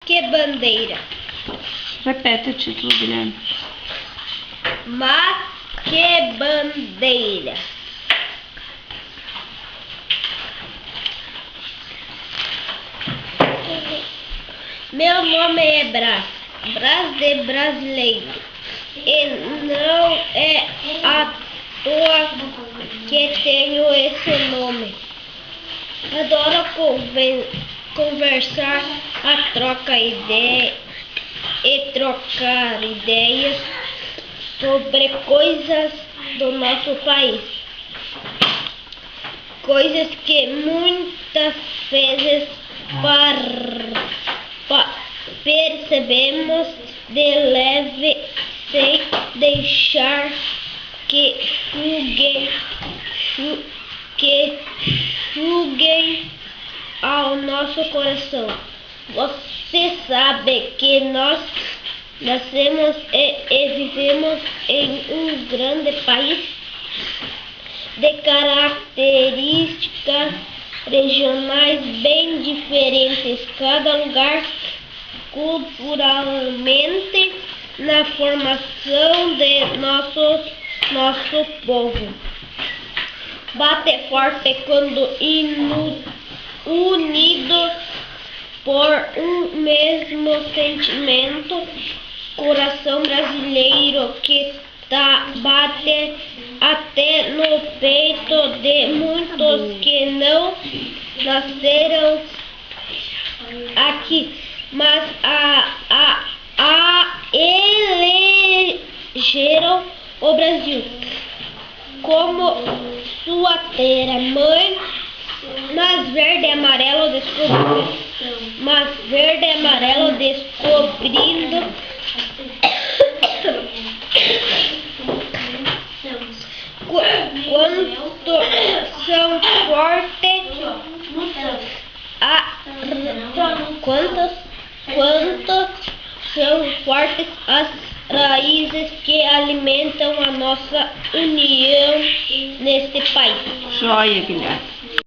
que bandeira. Repete o título, Guilherme. Mas que bandeira. Meu nome é Brás, Brás de brasileiro, e não é à toa que tenho esse nome. Adoro conversar, trocar ideias sobre coisas do nosso país, coisas que muitas vezes percebemos de leve sem deixar que cheguem ao nosso coração. Você sabe que nós nascemos e vivemos em um grande país de características regionais bem diferentes, cada lugar culturalmente na formação de nosso povo. Bate forte quando unidos por um mesmo sentimento, coração brasileiro que bate até no peito de muitos que não nasceram aqui, mas elegeram o Brasil como sua terra mãe, mas verde e amarelo descobrindo quanto são fortes as raízes que alimentam a nossa união neste país. Joia, Guilherme.